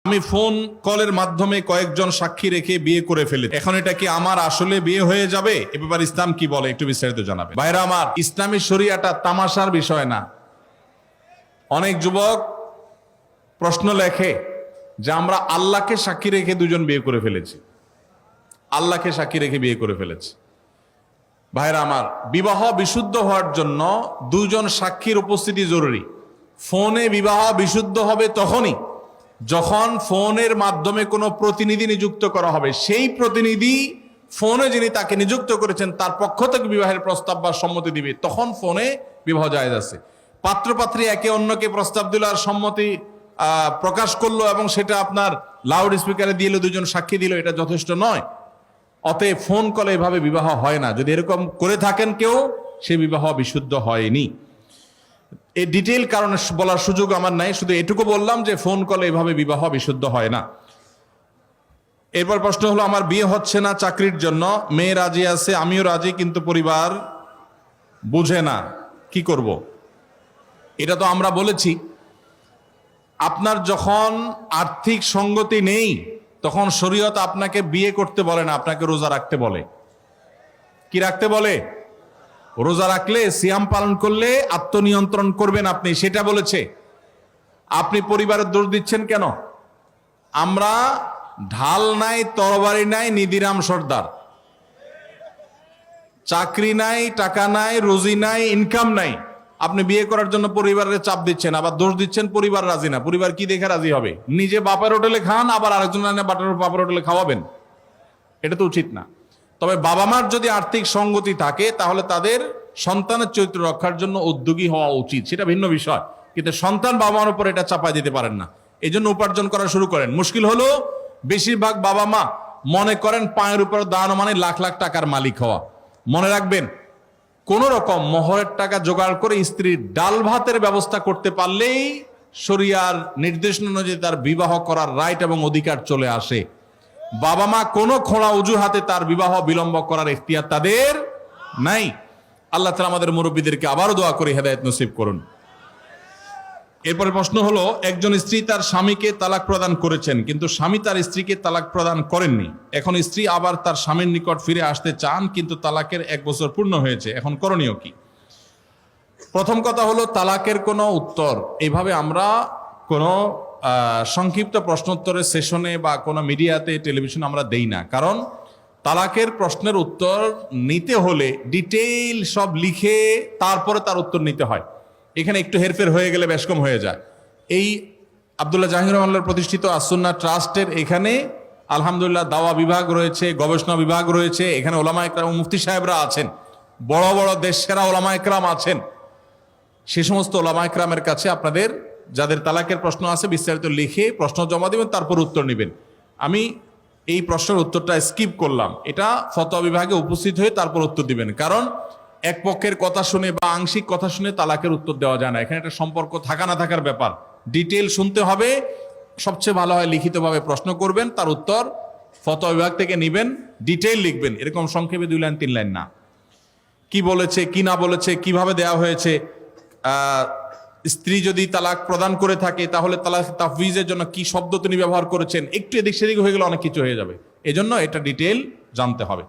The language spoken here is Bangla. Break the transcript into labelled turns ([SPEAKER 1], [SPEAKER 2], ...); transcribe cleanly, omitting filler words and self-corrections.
[SPEAKER 1] আমি ফোন কলের মাধ্যমে কয়েকজন সাক্ষী রেখে বিয়ে করে ফেলে, এখন এটা কি আমার আসলে বিয়ে হয়ে যাবে? এ ব্যাপারে ইসলাম কি বলে একটু বিস্তারিত জানাবে। ভাইরা আমার, ইসলামী শরিয়াটা তামাশার বিষয় না। অনেক যুবক প্রশ্ন লেখে যে আমরা আল্লাহকে সাক্ষী রেখে দুজন বিয়ে করে ফেলেছি, আল্লাহকে সাক্ষী রেখে বিয়ে করে ফেলেছি। ভাইরা আমার, বিবাহ বিশুদ্ধ হওয়ার জন্য দুজন সাক্ষীর উপস্থিতি জরুরি। ফোনে বিবাহ বিশুদ্ধ হবে তখনই যখন ফোনের মাধ্যমে কোনো প্রতিনিধি নিযুক্ত করা হবে, সেই প্রতিনিধি ফোনে যিনি তাকে নিযুক্ত করেছেন তার পক্ষ থেকে বিবাহের প্রস্তাব বা সম্মতি দিবে, তখন ফোনে বিবাহ জায়েজ আছে। পাত্রপাত্রী একে অন্যকে প্রস্তাব দিল আর সম্মতি প্রকাশ করলো এবং সেটা আপনার লাউড স্পিকারে দিল, দুজন সাক্ষী দিল, এটা যথেষ্ট নয়। অতএব ফোন কলে এভাবে বিবাহ হয় না। যদি এরকম করে থাকেন কেউ, সে বিবাহ বিশুদ্ধ হয়নি। এই ডিটেইল কারণে বলার সুযোগ আমার নাই, শুধু এটুকু বললাম যে ফোন কলে এভাবে বিবাহ বিশুদ্ধ হয় না। এরপর প্রশ্ন হলো, আমার বিয়ে হচ্ছে না চাকরির জন্য, মেয়ে রাজি আছে, আমিও রাজি, কিন্তু পরিবার বুঝে না, কি করব? এটা তো আমরা বলেছি, আপনার যখন আর্থিক সঙ্গতি নেই তখন শরীয়ত আপনাকে বিয়ে করতে বলে না, আপনাকে রোজা রাখতে বলে। কি রাখতে বলে? রোজা রাখলে, সিয়াম পালন করলে আত্মনিয়ন্ত্রণ করবেন আপনি, সেটা বলেছে। আপনি পরিবারের দোষ দিচ্ছেন কেন? আমরা ঢাল নাই, তরবারি নাই, নিদিরাম সর্দার। চাকরি নাই, টাকা নাই, রুজি নাই, ইনকাম নাই, আপনি বিয়ে করার জন্য পরিবারের চাপ দিচ্ছেন, আবার দোষ দিচ্ছেন পরিবার রাজি না। পরিবার কি দেখে রাজি হবে? নিজে বাপের হোটেলে খান, আবার আরেকজন বাপের হোটেলে খাওয়াবেন? এটা তো উচিত না। তবে বাবা মার যদি আর্থিক সঙ্গতি থাকে তাহলে তাদের সন্তানের চরিত্র রক্ষার জন্য উদ্যোগী হওয়া উচিত, সেটা ভিন্ন বিষয়। কিন্তু সন্তান বাবা মার উপর এটা চাপাই দিতে পারেন না। এই জন্য উপার্জন করা শুরু করেন। মুশকিল হলো বেশিরভাগ বাবা মা মনে করেন পায়ের উপর দাঁড়ানো মানে লাখ লাখ টাকার মালিক হওয়া। মনে রাখবেন, কোন রকম মোহরের টাকা জোগাড় করে স্ত্রীর ডাল ভাতের ব্যবস্থা করতে পারলেই শরিয়ার নির্দেশনা অনুযায়ী তার বিবাহ করার রাইট এবং অধিকার চলে আসে। বাবা মা কোনো খোঁড়া অজুহাতে তার বিবাহ বিলম্ব করার ইখতিয়ার তাদের নাই। আল্লাহ তাআলা আমাদের মুরব্বীদেরকে আবারও দোয়া করে হেদায়েত নসিব করুন। এরপরে প্রশ্ন হলো, একজন স্ত্রী তার স্বামীকে তালাক প্রদান করেছেন, কিন্তু স্বামী তার স্ত্রীকে তালাক প্রদান করেননি। এখন স্ত্রী আবার তার স্বামীর নিকট ফিরে আসতে চান, কিন্তু তালাকের 1 বছর পূর্ণ হয়েছে, এখন করণীয় কি? প্রথম কথা হলো, তালাকের কোনো উত্তর এইভাবে আমরা কোনো সংক্ষিপ্ত প্রশ্নোত্তরের সেশনে বা কোনো মিডিয়াতে, টেলিভিশনে আমরা দেই না। কারণ তালাকের প্রশ্নের উত্তর নিতে হলে ডিটেইল সব লিখে তারপরে তার উত্তর নিতে হয়। এখানে একটু হেরফের হয়ে গেলে বেশকম হয়ে যায়। এই আব্দুল্লাহ জাহির রহমানুল্লাহর প্রতিষ্ঠিত আসুন্নাহ ট্রাস্টের এখানে আলহামদুলিল্লাহ দাওয়া বিভাগ রয়েছে, গবেষণা বিভাগ রয়েছে, এখানে ওলামা একরাম, মুফতি সাহেবরা আছেন, বড় বড় দেশ সেরা ওলামা একরাম আছেন। সে সমস্ত ওলামা একরামের কাছে আপনাদের যাদের তালাকের প্রশ্ন আছে বিস্তারিত লিখে প্রশ্ন জমা দেবেন, তারপর উত্তর নেবেন। আমি এই প্রশ্নের উত্তরটা স্কিপ করলাম, এটা ফতোয়া বিভাগে উপস্থিত হয়ে তারপর উত্তর দিবেন। কারণ এক পক্ষের কথা শুনে বা আংশিক কথা শুনে তালাকের উত্তর দেওয়া যায় না। এখানে একটা সম্পর্ক থাকা না থাকার ব্যাপার, ডিটেল শুনতে হবে। সবচেয়ে ভালো হয় লিখিতভাবে প্রশ্ন করবেন, তার উত্তর ফতোয়া বিভাগ থেকে নেবেন, ডিটেল লিখবেন, এরকম সংক্ষেপে 2 লাইন 3 লাইন না। কি বলেছে, কি না বলেছে, কিভাবে দেওয়া হয়েছে। স্ত্রী যদি তালাক প্রদান করে থাকে তাহলে তালাক তাফউইজের জন্য কি শব্দ তিনি ব্যবহার করেছেন, একটু এদিক সেদিক হয়ে গেলে অনেক কিছু হয়ে যাবে। এজন্য এটা ডিটেল জানতে হবে।